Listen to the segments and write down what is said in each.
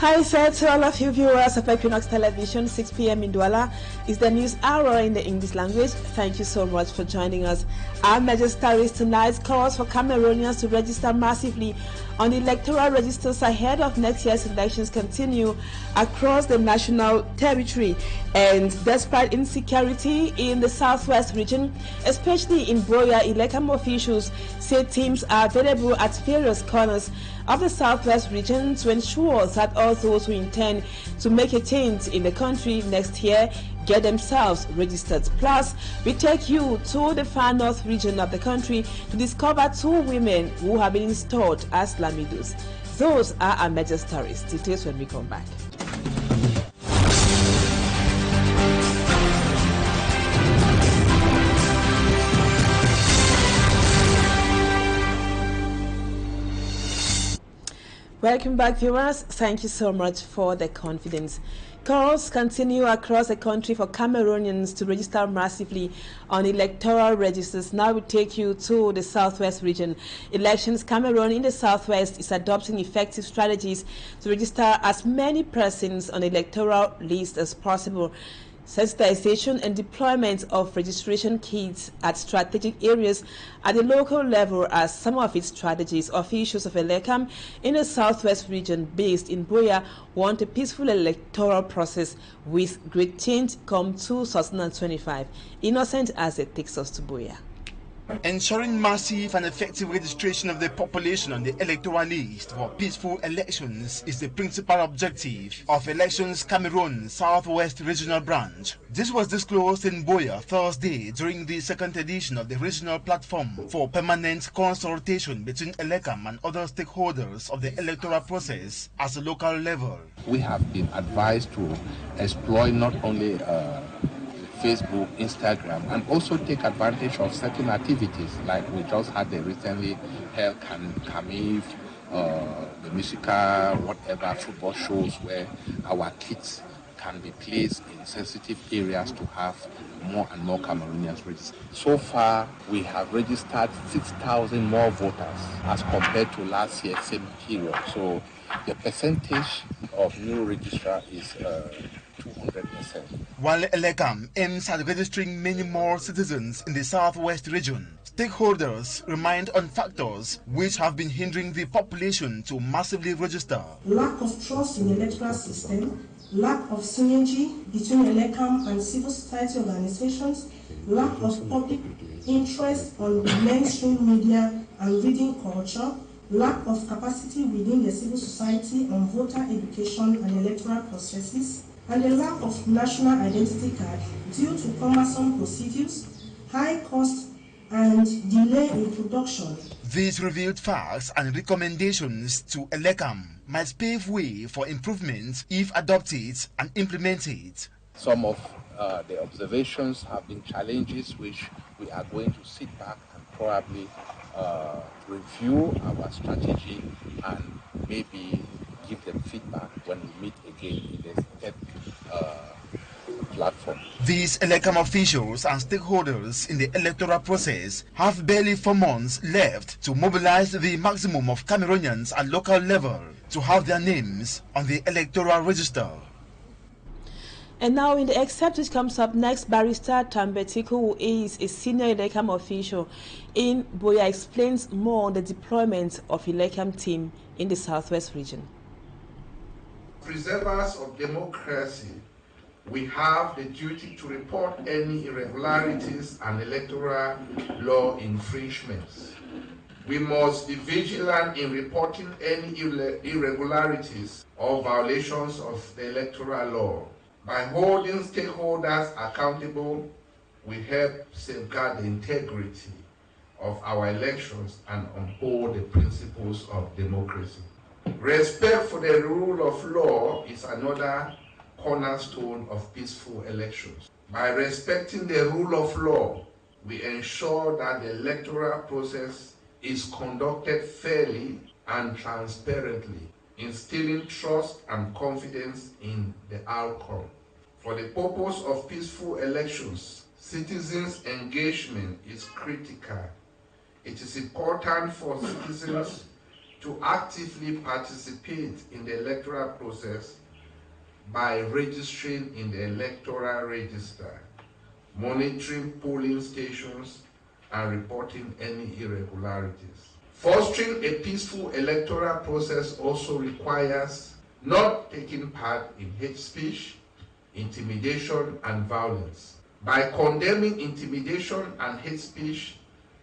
Hi, sir, to all of you viewers of Equinoxe Television. 6 p.m. in Douala is the news hour in the English language. Thank you so much for joining us. Our major stories tonight calls for Cameroonians to register massively on the electoral registers ahead of next year's elections continue across the national territory. And despite insecurity in the southwest region, especially in Boya, Ilekam officials say teams are available at various corners of the southwest region to ensure that all those who intend to make a change in the country next year get themselves registered. Plus, we take you to the far north region of the country to discover 2 women who have been installed as lamidos. Those are our major stories. Details when we come back. Welcome back, viewers. Thank you so much for the confidence. Calls continue across the country for Cameroonians to register massively on electoral registers. Now we take you to the southwest region. Elections Cameroon in the southwest is adopting effective strategies to register as many persons on the electoral list as possible. Sensitization and deployment of registration kits at strategic areas at the local level are some of its strategies. Officials of Elecam in the southwest region based in Boya want a peaceful electoral process with great change come 2025. Innocent as it takes us to Boya. Ensuring massive and effective registration of the population on the electoral list for peaceful elections is the principal objective of Elections Cameroon Southwest Regional Branch. This was disclosed in Boya Thursday during the second edition of the regional platform for permanent consultation between Elecam and other stakeholders of the electoral process at a local level. We have been advised to exploit not only Facebook, Instagram, and also take advantage of certain activities like we just had the recently held Camif, the musical, whatever football shows where our kids can be placed in sensitive areas to have more and more Cameroonians registered. So far, we have registered 6,000 more voters as compared to last year's same period. So the percentage of new registrar is 200%. While Elecam aims at registering many more citizens in the southwest region, stakeholders remind on factors which have been hindering the population to massively register. Lack of trust in the electoral system, lack of synergy between Elecam and civil society organizations, lack of public interest on mainstream media and reading culture, lack of capacity within the civil society on voter education and electoral processes, and the lack of national identity card due to cumbersome procedures, high cost, and delay in production. These revealed facts and recommendations to Elecam might pave way for improvements if adopted and implemented. Some of the observations have been challenges which we are going to sit back and probably review our strategy and maybe give them feedback when we meet again in the step platform. These Elecam officials and stakeholders in the electoral process have barely 4 months left to mobilize the maximum of Cameroonians at local level to have their names on the electoral register. And now in the excerpt which comes up next, Barrister Tambetiku, who is a senior Elecam official in Boya, explains more on the deployment of Elecam team in the southwest region. Preservers of democracy, we have the duty to report any irregularities and electoral law infringements. We must be vigilant in reporting any irregularities or violations of the electoral law. By holding stakeholders accountable, we help safeguard the integrity of our elections and uphold the principles of democracy. Respect for the rule of law is another cornerstone of peaceful elections. By respecting the rule of law, we ensure that the electoral process is conducted fairly and transparently, instilling trust and confidence in the outcome. For the purpose of peaceful elections, citizens' engagement is critical. It is important for citizens to actively participate in the electoral process by registering in the electoral register, monitoring polling stations, and reporting any irregularities. Fostering a peaceful electoral process also requires not taking part in hate speech, intimidation, and violence. By condemning intimidation and hate speech,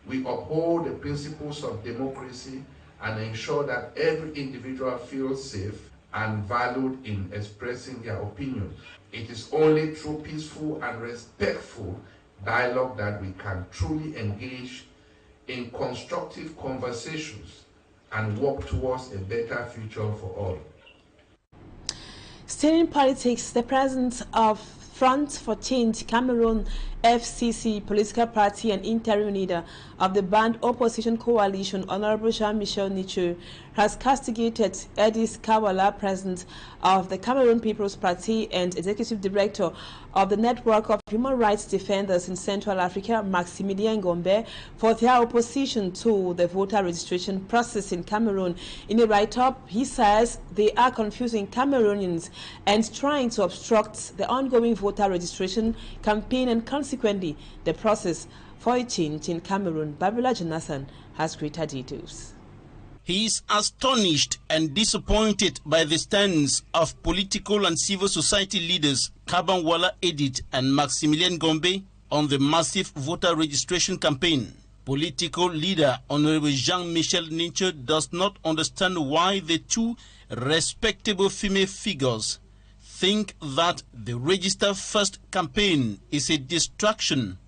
we uphold the principles of democracy and ensure that every individual feels safe and valued in expressing their opinion. It is only through peaceful and respectful dialogue that we can truly engage in constructive conversations and work towards a better future for all. Still in politics, the presence of Front for Change Cameroon FCC political party and interim leader of the banned opposition coalition, Honorable Jean-Michel Nicheux, has castigated Edis Kawala, president of the Cameroon People's Party and executive director of the Network of Human Rights Defenders in Central Africa, Maximilien Gombe, for their opposition to the voter registration process in Cameroon. In a write-up, he says they are confusing Cameroonians and trying to obstruct the ongoing voter registration campaign and consequently the process for a change in Cameroon. Babula Jonathan has greater details. He is astonished and disappointed by the stance of political and civil society leaders Kabanwala Edith and Maximilien Gombe on the massive voter registration campaign. Political leader Honorable Jean-Michel Nicheux does not understand why the two respectable female figures think that the Register First campaign is a distraction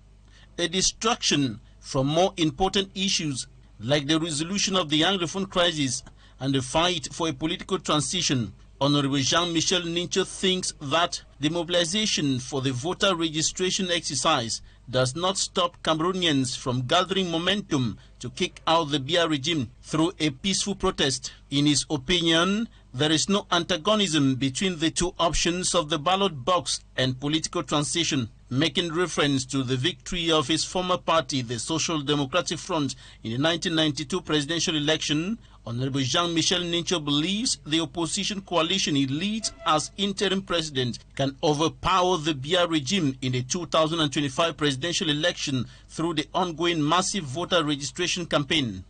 from more important issues like the resolution of the Anglophone crisis and the fight for a political transition. Honorable Jean-Michel Nicheux thinks that the mobilization for the voter registration exercise does not stop Cameroonians from gathering momentum to kick out the Biya regime through a peaceful protest. In his opinion, there is no antagonism between the two options of the ballot box and political transition. Making reference to the victory of his former party, the Social Democratic Front, in the 1992 presidential election, Honorable Jean-Michel Nicheux believes the opposition coalition he leads as interim president can overpower the Biya regime in the 2025 presidential election through the ongoing massive voter registration campaign.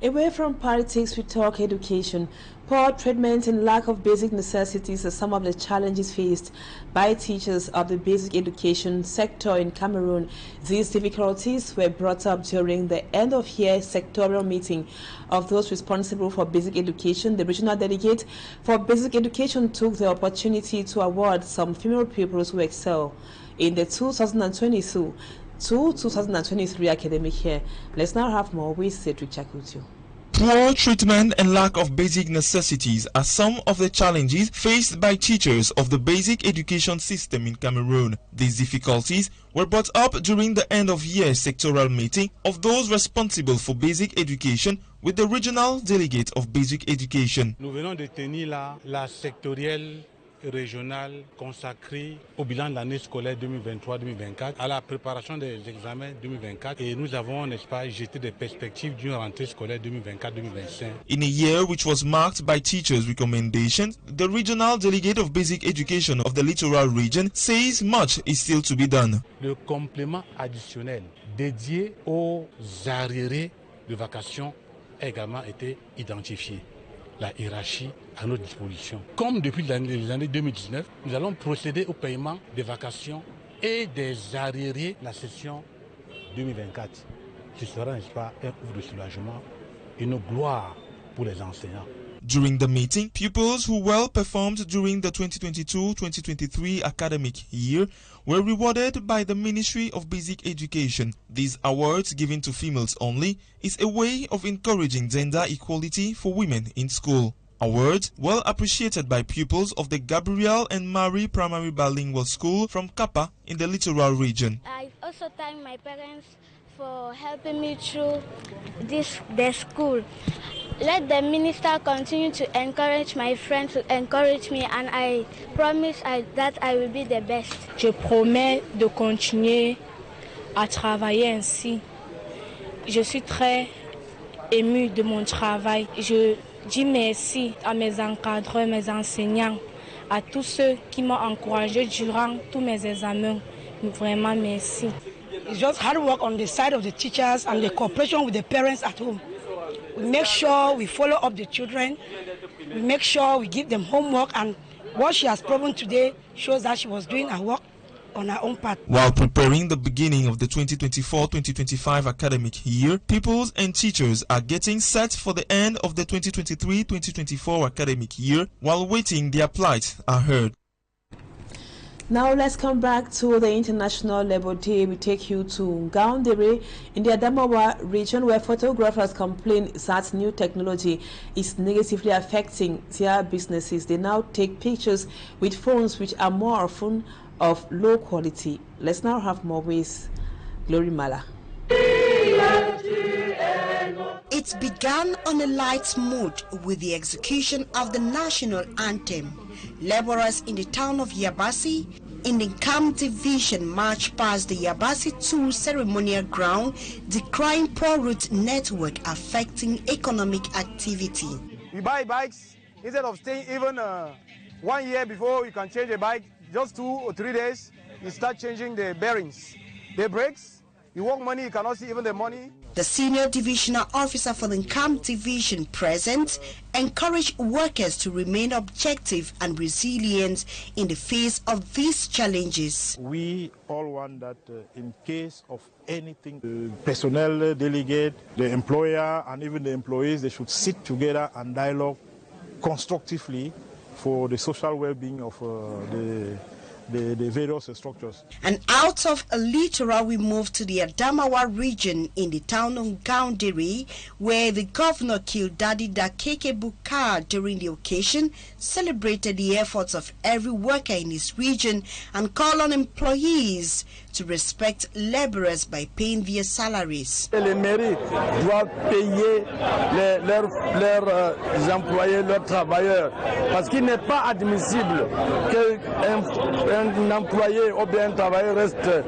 Away from politics, we talk education. Poor treatment and lack of basic necessities are some of the challenges faced by teachers of the basic education sector in Cameroon. These difficulties were brought up during the end-of-year sectorial meeting of those responsible for basic education. The regional delegate for basic education took the opportunity to award some female pupils who excel in the 2022-2023 academic year. Let's now have more with Cedric Chakutu. Poor treatment and lack of basic necessities are some of the challenges faced by teachers of the basic education system in Cameroon. These difficulties were brought up during the end-of-year sectoral meeting of those responsible for basic education with the regional delegate of basic education. Nous venons de tenir la sectorielle régionale consacrée au bilan de l'année scolaire 2023-2024, à la préparation des examens 2024, et nous avons, n'est-ce pas, jeté des perspectives d'une rentrée scolaire 2024-2025. In a year which was marked by teachers' recommendations, the regional delegate of basic education of the Littoral region says much is still to be done. Le complément additionnel dédié aux arriérés de vacations a également été identifié. La hiérarchie à notre disposition. Comme depuis les années 2019, nous allons procéder au paiement des vacations et des arriérés de la session 2024. Ce sera, n'est-ce pas, un ouf de soulagement et une gloire pour les enseignants. During the meeting, pupils who well performed during the 2022-2023 academic year were rewarded by the Ministry of Basic Education. These awards, given to females only, is a way of encouraging gender equality for women in school. Awards well appreciated by pupils of the Gabriel and Marie Primary Bilingual School from Kappa in the Littoral region. I also thank my parents for helping me through their school. Let the minister continue to encourage my friends to encourage me, and I promise that I will be the best. Je promets de continuer à travailler ainsi. Je suis très émue de mon travail. Je dis merci à mes encadreurs, mes enseignants, à tous ceux qui m'ont encouragé durant tous mes examens. Vraiment merci. It's just hard work on the side of the teachers and the cooperation with the parents at home. We make sure we follow up the children. We make sure we give them homework, and what she has proven today shows that she was doing her work on her own part. While preparing the beginning of the 2024-2025 academic year, pupils and teachers are getting set for the end of the 2023-2024 academic year while waiting their plight are heard. Now let's come back to the International Labour Day. We take you to Ngaoundéré in the Adamawa region, where photographers complain that new technology is negatively affecting their businesses. They now take pictures with phones which are more often of low quality. Let's now have more with Glory Mala. It began on a light mood with the execution of the national anthem. Laborers in the town of Yabasi in the Camp Division marched past the Yabasi 2 ceremonial ground, decrying poor route network affecting economic activity. We buy bikes instead of staying even 1 year before you can change a bike. Just 2 or 3 days, you start changing the bearings, the brakes. You want money, you cannot see even the money. The senior divisional officer for the Camp Division present encouraged workers to remain objective and resilient in the face of these challenges. We all want that in case of anything, the personnel delegate, the employer and even the employees, they should sit together and dialogue constructively for the social well-being of the various structures. And out of Electoral, we move to the Adamawa region in the town of Ngaoundéré, where the governor Kildadi Dakeke Bukar during the occasion celebrated the efforts of every worker in his region and called on employees to respect laborers by paying their salaries. Les mairies doivent payer leurs employés, leurs travailleurs, parce qu'il n'est pas admissible qu'un employé ou bien un travailleur reste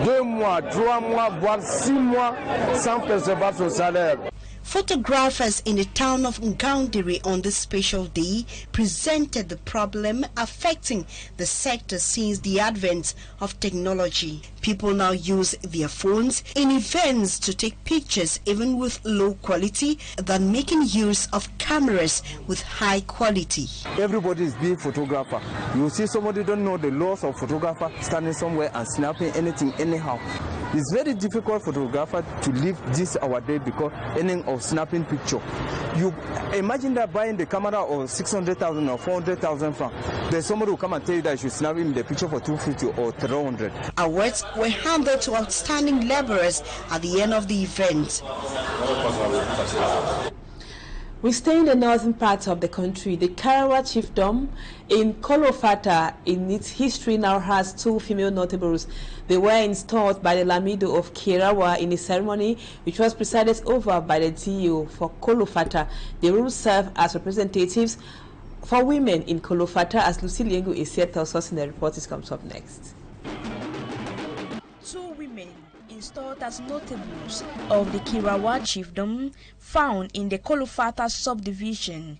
2 mois, 3 mois, voire 6 mois sans percevoir son salaire. Photographers in the town of Ngaoundéré on this special day presented the problem affecting the sector since the advent of technology. People now use their phones in events to take pictures even with low quality than making use of cameras with high quality. Everybody is being photographer. You see somebody don't know the laws of photographer standing somewhere and snapping anything anyhow. It's very difficult for photographer to live this our day because any of snapping picture. You imagine that buying the camera of 600,000 or 400,000 francs. There's somebody who come and tell you that you should snap him the picture for 250 or 300. Awards were handed to outstanding laborers at the end of the event. We stay in the northern part of the country. The Karawa chiefdom in Kolofata in its history now has 2 female notables. They were installed by the Lamido of Kirawa in a ceremony which was presided over by the DO for Kolofata. They will serve as representatives for women in Kolofata, as Lucy Liengu is here tells us in the report. This comes up next. 2 women installed as notables of the Kirawa chiefdom found in the Kolofata subdivision.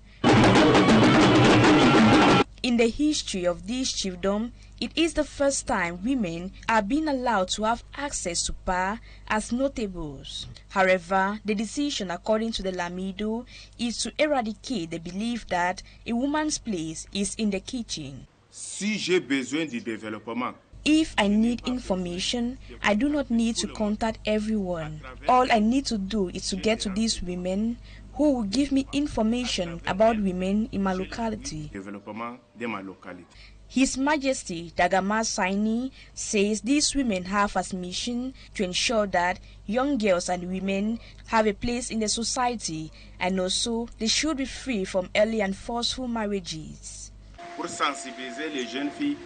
In the history of this chiefdom, it is the first time women are being allowed to have access to power as notables. However, the decision, according to the Lamido, is to eradicate the belief that a woman's place is in the kitchen. Si j'ai besoin du développement, if I need information, I do not need to contact everyone. All I need to do is to get to these women who will give me information about women in my locality. His Majesty Dagama Saini says these women have as mission to ensure that young girls and women have a place in the society, and also they should be free from early and forceful marriages. Pour sensibiliser les jeunes filles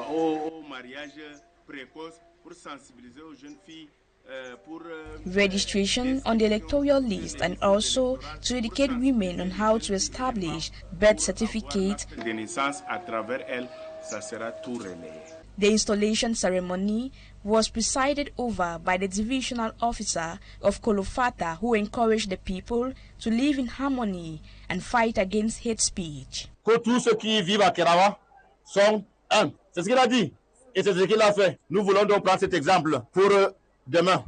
au mariage précoce, pour sensibiliser aux jeunes filles registration on the electoral list, and also to educate women on how to establish birth certificate. De naissance à travers elle, ça sera tout relayé. The installation ceremony was presided over by the divisional officer of Kolofata, who encouraged the people to live in harmony and fight against hate speech. Que tous ceux qui vivent à Kerawa sont un. C'est ce qu'il a dit et c'est ce qu'il a fait. Nous voulons donc prendre cet exemple pour demain,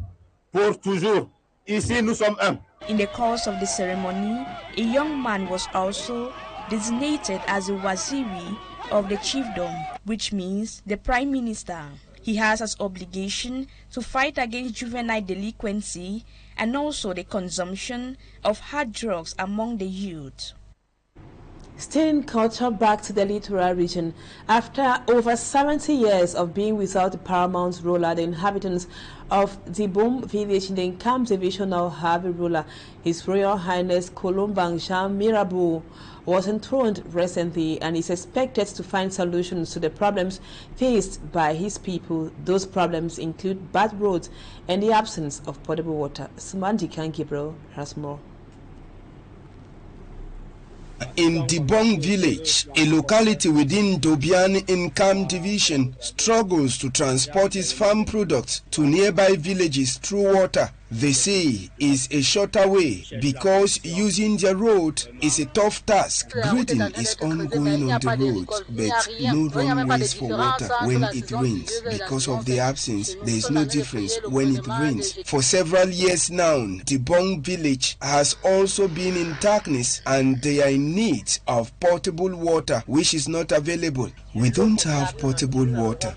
pour toujours. Ici, nous sommes un. In the course of the ceremony, a young man was also designated as a waziri of the chiefdom, which means the prime minister. He has as obligation to fight against juvenile delinquency and also the consumption of hard drugs among the youth. Staying culture back to the Electoral region. After over 70 years of being without the paramount ruler, the inhabitants of Dibom village in the Nkam division now have a ruler. His Royal Highness Kolombang Jean Mirabeau was enthroned recently and is expected to find solutions to the problems faced by his people. Those problems include bad roads and the absence of potable water. Sumandi Kankibro has more. In Dibong village, a locality within Dobian Nkam division, struggles to transport its farm products to nearby villages through water. They say is a shorter way because using the road is a tough task. Grading is ongoing on the roads, but no runways for water when it rains. Because of the absence, there is no difference when it rains. For several years now, Dibong village has also been in darkness and they are in need of potable water, which is not available. We don't have potable water,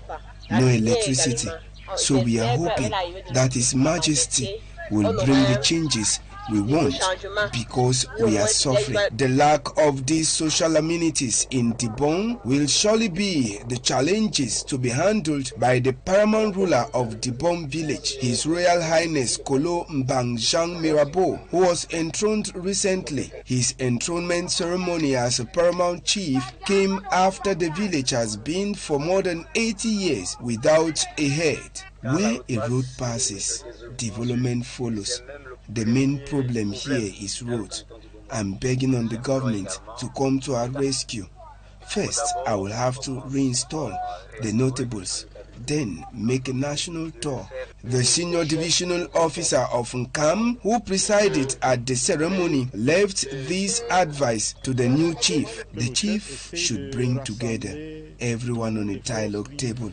no electricity. So we are hoping that His Majesty will bring the changes we want because we are suffering. The lack of these social amenities in Dibong will surely be the challenges to be handled by the paramount ruler of Dibong village, His Royal Highness Kolo Mbang Jean Mirabeau, who was enthroned recently. His enthronement ceremony as a paramount chief came after the village has been for more than 80 years without a head. Where a road passes, development follows. The main problem here is roads. I'm begging on the government to come to our rescue. First, I will have to reinstall the notables, then make a national tour. The senior divisional officer of Nkam, who presided at the ceremony, left this advice to the new chief. The chief should bring together everyone on a dialogue table,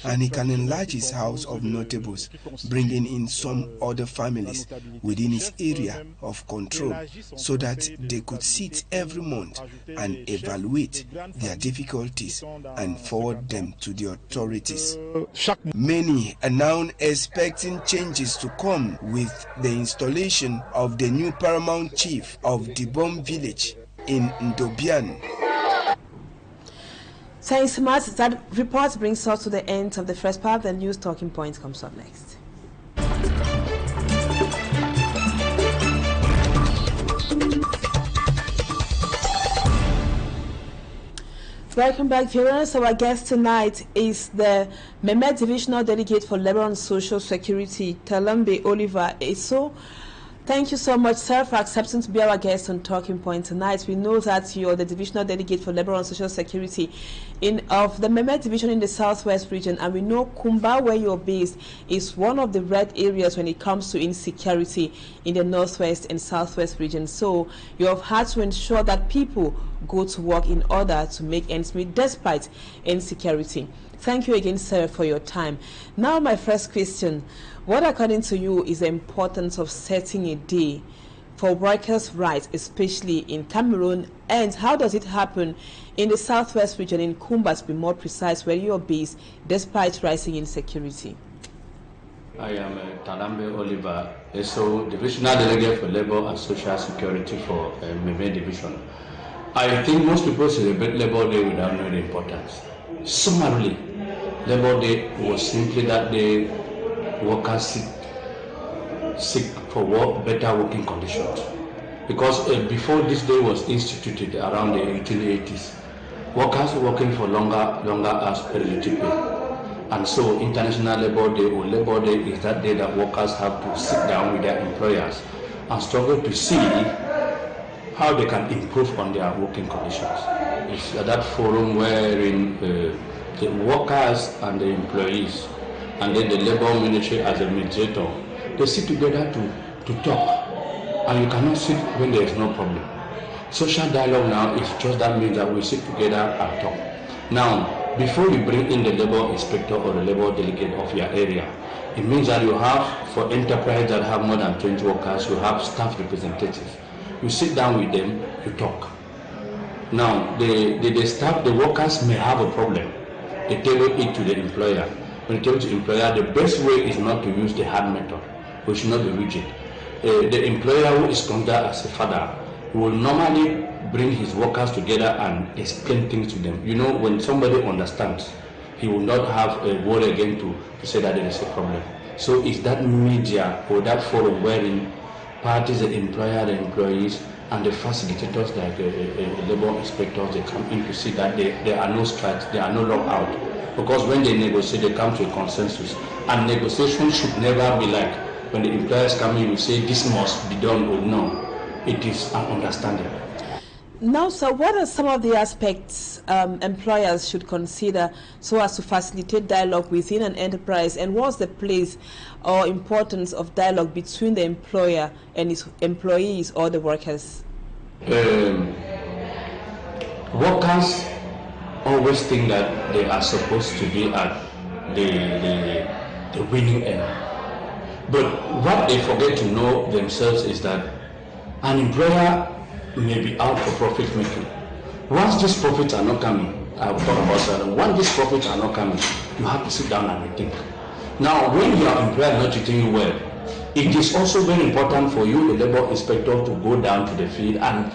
and he can enlarge his house of notables, bringing in some other families within his area of control so that they could sit every month and evaluate their difficulties and forward them to the authorities. Many are now expecting changes to come with the installation of the new paramount chief of Dibom village in Ndobian. Thanks so much. That report brings us to the end of the first part. The news talking points comes up next. Welcome back, viewers. Our guest tonight is the Mehmet Divisional Delegate for Labour and Social Security, Talambe Oliver Eso. Thank you so much, sir, for accepting to be our guest on Talking Point tonight. We know that you're the Divisional Delegate for Labour and Social Security of the Mehmet Division in the Southwest region, and we know Kumba, where you're based, is one of the red areas when it comes to insecurity in the Northwest and Southwest region. So you have had to ensure that people go to work in order to make ends meet despite insecurity. Thank you again, sir, for your time. Now, my first question. What, according to you, is the importance of setting a day for workers' rights, especially in Cameroon, and how does it happen in the Southwest region, in Kumba, to be more precise, where you're based, despite rising insecurity? I am Talambe Oliver, SO Divisional Delegate for Labour and Social Security for Mehmet Division. I think most people celebrate Labour Day without knowing the importance. Summarily, Labour Day was simply that day workers seek for better working conditions. Because before this day was instituted around the 1880s, workers working for longer hours per little pay. And so International Labour Day or Labour Day is that day that workers have to sit down with their employers and struggle to see how they can improve on their working conditions. It's at that forum wherein the workers and the employees and then the labor ministry as a mediator, they sit together to talk. And you cannot sit when there is no problem. Social dialogue now is just that means that we sit together and talk. Now, before you bring in the labor inspector or the labor delegate of your area, it means that you have, for enterprise that have more than 20 workers, you have staff representatives. You sit down with them, you talk. Now, the staff, the workers may have a problem. They table it to the employer. When they tell to the employer, the best way is not to use the hard method. We should not be rigid. The employer who is considered as a father will normally bring his workers together and explain things to them. You know, when somebody understands, he will not have a word again to say that there is a problem. So it's that media or that forum wherein parties, the employer, the employees, and the facilitators like labor inspectors, they come in to see that there are no strikes, there are no lockout. Because when they negotiate, they come to a consensus. And negotiation should never be like when the employers come in, we say this must be done or no. It is an understanding. Now, sir, what are some of the aspects employers should consider so as to facilitate dialogue within an enterprise, and what's the place or importance of dialogue between the employer and his employees or the workers? Workers always think that they are supposed to be at the winning end. But what they forget to know themselves is that an employer may be out for profit making. Once these profits are not coming, I'll talk about that. Once these profits are not coming, you have to sit down and rethink. Now, when your employer is not treating you well, it is also very important for you, the labor inspector, to go down to the field and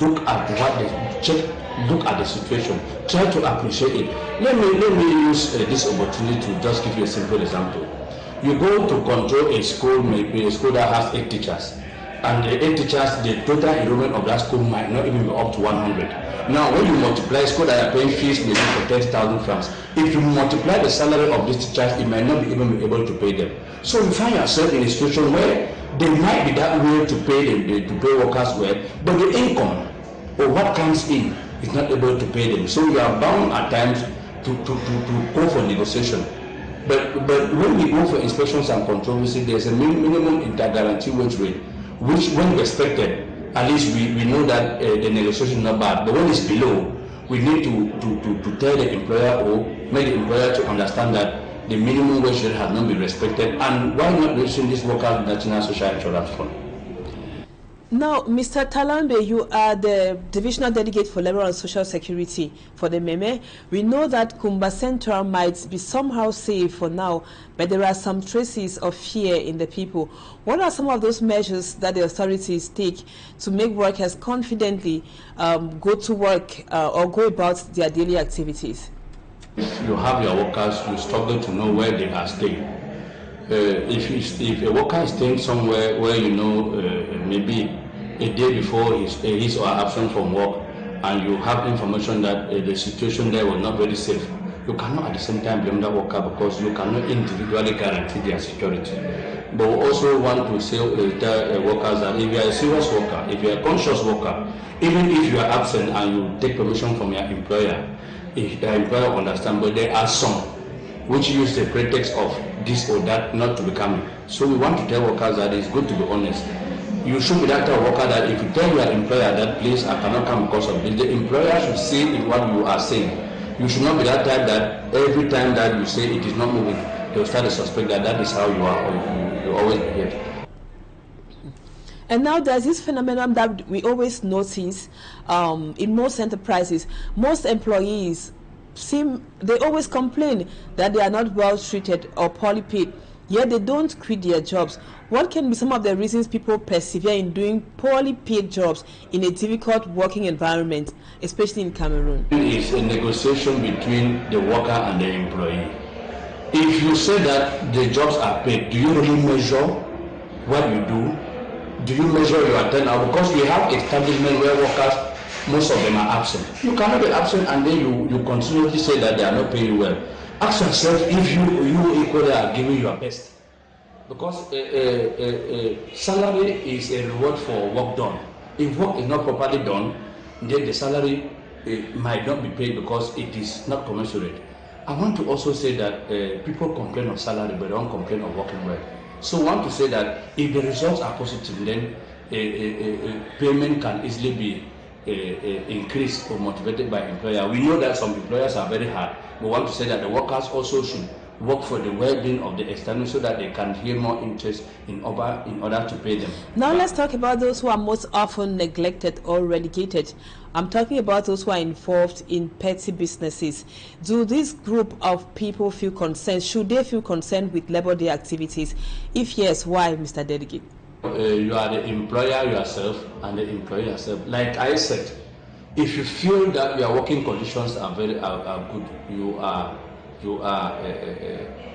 look at what they check, look at the situation, try to appreciate it. Let me use this opportunity to just give you a simple example. You go to control a school, maybe a school that has 8 teachers. And the 8 teachers, the total enrollment of that school might not even be up to 100. Now, when you multiply school that are paying fees maybe for 10,000 francs, if you multiply the salary of these teachers, it might not be even be able to pay them. So you find yourself in a situation where they might be that way to pay them, to pay workers well, but the income or what comes in is not able to pay them. So you are bound at times to go for negotiation. But when we go for inspections and controversy, there's a minimum inter-guarantee wage rate, which when respected, at least we know that the negotiation is not bad. But when it's below, we need to tell the employer or make the employer to understand that the minimum wage rate has not been respected, and why not reaching this workers' national social insurance fund. Now, Mr. Talambe, you are the Divisional Delegate for Labor and Social Security for the Meme. We know that Kumba Central might be somehow safe for now, but there are some traces of fear in the people. What are some of those measures that the authorities take to make workers confidently go to work or go about their daily activities? If you have your workers, you struggle to know where they are staying. If a worker is staying somewhere where you know maybe a day before his or her absence from work, and you have information that the situation there was not very safe, you cannot at the same time blame that worker because you cannot individually guarantee their security. But we also want to say tell workers that if you are a serious worker, if you are a conscious worker, even if you are absent and you take permission from your employer, if the employer understands, but there are some which use the pretext of this or that not to be coming. So we want to tell workers that it's good to be honest. You should be that type of worker that if you tell your employer that please I cannot come because of this, the employer should see in what you are saying. You should not be that type that every time that you say it is not moving, they will start to suspect that that is how you are, or you always behave. And now there's this phenomenon that we always notice in most enterprises. Most employees they always complain that they are not well treated or poorly paid, yet they don't quit their jobs. What can be some of the reasons people persevere in doing poorly paid jobs in a difficult working environment, especially in Cameroon? It's a negotiation between the worker and the employee. If you say that the jobs are paid, do you really measure what you do? Do you measure your turnout? Because we have establishments where workers, most of them are absent. You cannot be absent and then you continuously say that they are not paying well. Ask yourself if you equally are giving your best. Because salary is a reward for work done. If work is not properly done, then the salary might not be paid because it is not commensurate. I want to also say that people complain of salary, but don't complain of working well. So I want to say that if the results are positive, then payment can easily be increased or motivated by employer. We know that some employers are very hard. We want to say that the workers also should work for the well-being of the external so that they can hear more interest in order to pay them. Now let's talk about those who are most often neglected or relegated. I'm talking about those who are involved in petty businesses. Do this group of people feel concerned? Should they feel concerned with Labor Day activities? If yes, why, Mr. Delegate? You are the employer yourself and the employee yourself. Like I said, if you feel that your working conditions are good, you are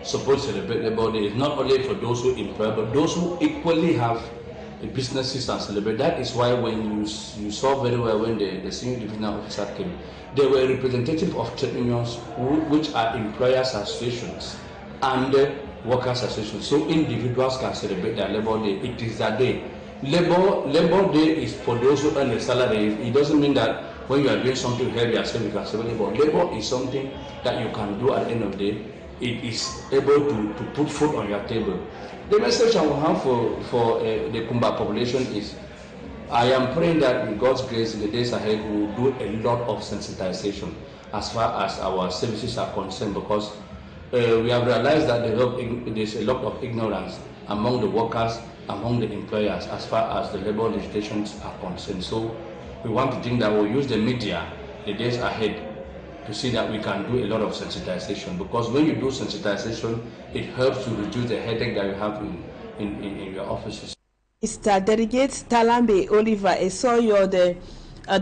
supposed to celebrate Labor Day. It's not only for those who employ, but those who equally have businesses and celebrate. That is why when you saw very well when the senior divisional officer came, they were representative of trade unions, which are employers associations and workers associations. So individuals can celebrate their Labor Day. It is that day. Labor Day is for those who earn a salary. It doesn't mean that when you are doing something heavy yourself, you can celebrate Labor. Labor is something that you can do at the end of the day. It is able to put food on your table. The message I will have for the Kumba population is, I am praying that with God's grace in the days ahead we will do a lot of sensitization as far as our services are concerned, because we have realized that there's a lot of ignorance among the workers, among the employers as far as the labor legislations are concerned. So we want to think that we'll use the media the days ahead to see that we can do a lot of sensitization, because when you do sensitization, it helps to reduce the headache that you have in your offices. Mr. Delegate Talambe Oliver, I saw you're the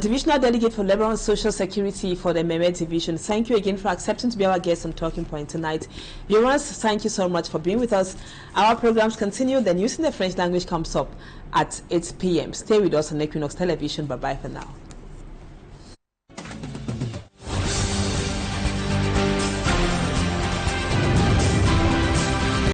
Divisional Delegate for Labor and Social Security for the Meme Division. Thank you again for accepting to be our guest on Talking Point tonight. Viewers, thank you so much for being with us. Our programs continue. The news in the French language comes up at 8 p.m. Stay with us on Equinoxe Television. Bye-bye for now.